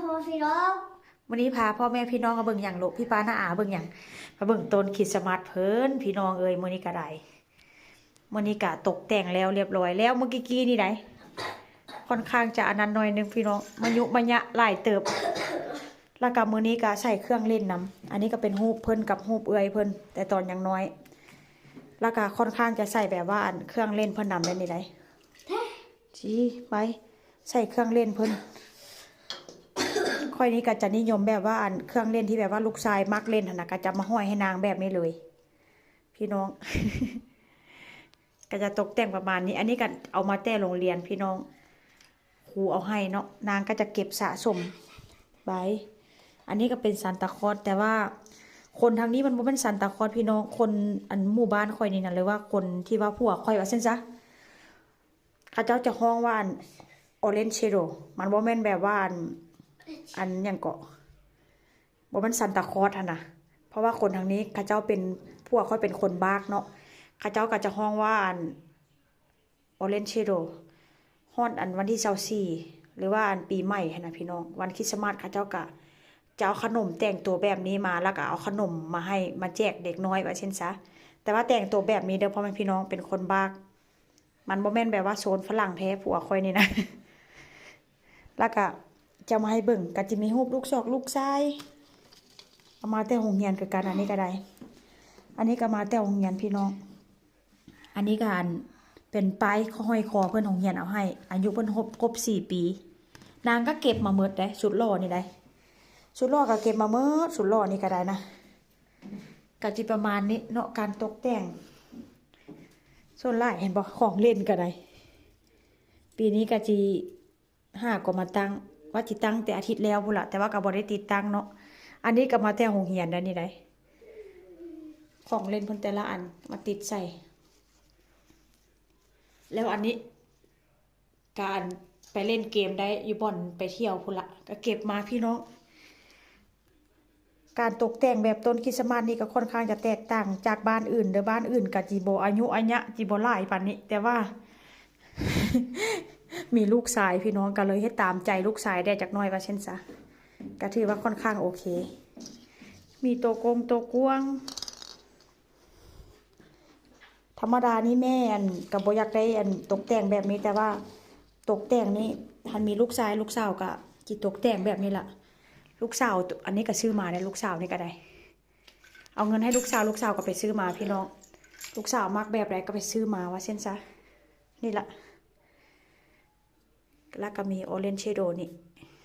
พ่อพี่น้องวันนี้พาพ่อแม่พี่น้องมาเบิ่งอย่างโลกพี่ป้าน้าอาเบิ่งอย่างมาเบิ่งต้นคริสต์มาสเพิ่นพี่น้องเอ้ยมื้อนี้ก็ได้มื้อนี้ก็ตกแต่งแล้วเรียบร้อยแล้วเมื่อกี้นี่ได้ค่อนข้างจะอันนั้นหน่อยนึงพี่น้องมายุมายะหลายเติบแล้วก็มื้อนี้ก็ใส่เครื่องเล่นนำอันนี้ก็เป็นรูปเพิ่นกับรูปเอื้อยเพิ่นแต่ตอนยังน้อยแล้วก็ค่อนข้างจะใส่แบบว่าอันเครื่องเล่นเพิ่นนำได้นี่ได้จี้ไปใส่เครื่องเล่นเพิ่นค่อยนี้ก็จะนิยมแบบว่าอันเครื่องเล่นที่แบบว่าลูกชายมักเล่นนะก็จะมาห้อยให้นางแบบนี้เลยพี่น้อง ก็จะตกแต่งประมาณนี้อันนี้ก็เอามาแต่โรงเรียนพี่น้องครูเอาให้เนาะนางก็จะเก็บสะสมไว้อันนี้ก็เป็นซานตาคลอสแต่ว่าคนทางนี้มันบ่เป็นซานตาคลอสพี่น้องคนอันหมู่บ้านค่อยนี่นะเลยว่าคนที่ว่าพวกค่อยว่าเส้นซะเขาเจ้าจะห้องว่าออเรนจ์เชโดมันบ่แม่นแบบว่าอันอย่างเกาะบ่มันซันตาคลอสนะเพราะว่าคนทางนี้เขาเจ้าเป็นพวกเขาเป็นคนบากเนาะเขาเจ้าก็จะห้องว่าออเรนจ์เชโดฮ้อนอันวันที่24หรือว่าอันปีใหม่นะพี่น้องวันคริสต์มาสเขาเจ้าก็จะเอาขนมแต่งตัวแบบนี้มาแล้วก็เอาขนมมาให้มาแจกเด็กน้อยว่าเช่นซะแต่ว่าแต่งตัวแบบนี้เด้อพ่อแม่พี่น้องเป็นคนบากมันบ่แม่นแบบว่าโซนฝรั่งแท้ผัวคอยนี่นะ แล้วก็จะมาให้เบิ่งก็จะมีรูปลูกศอกลูกชายเอามาแต่โรงเรียนคือกันอันนี้ก็ได้อันนี้ก็มาแต่โรงเรียนพี่น้องอันนี้ก็อันเป็นป้ายห้อยคอเพิ่นโรงเรียนเอาให้อายุเพิ่นครบ4 ปีนางก็เก็บมาเมิดได้สุดหล่อนี่ได้สุดหล่อก็เก็บมาเมิดสุดหล่อนี่ก็ได้นะก็จิประมาณนี้เนาะการตกแต่งส่วนหลายเห็นบ่ของเล่นก็ได้ปีนี้ก็จีก็มาตั้งว่าจิตั้งแต่อาทิตย์แล้วพุ่นละแต่ว่าก็บ่ได้ติดตั้งเนาะอันนี้ก็มาแต่โรงเรียนได้นี่ได้ของเล่นเพิ่นแต่ละอันมาติดใส่แล้วอันนี้การไปเล่นเกมได้อยู่บ่อนไปเที่ยวพุ่นละก็เก็บมาพี่น้องการตกแต่งแบบต้นคริสต์มาสนี่ก็ค่อนข้างจะแตกต่างจากบ้านอื่นเด้อบ้านอื่นก็จิบ่อายุอัญญะจิบ่หลายปานนี้แต่ว่า มีลูกชายพี่น้องก็เลยให้ตามใจลูกชายได้จากน้อยว่าเช่นซะก็ถือว่าค่อนข้างโอเคมีตัวกวงธรรมดานี่แม่กับโบอยากได้ตกแต่งแบบนี้แต่ว่าตกแต่งนี่ทันมีลูกชายลูกสาวก็จิตกแต่งแบบนี้ล่ะลูกสาวอันนี้ก็ซื้อมาได้ลูกสาวนี่ก็ได้เอาเงินให้ลูกสาวก็ไปซื้อมาพี่น้องลูกสาวมักแบบไรก็ไปซื้อมาว่าเช่นซะนี่ล่ะแล้วก็มีออเรนจ์เชโดนี่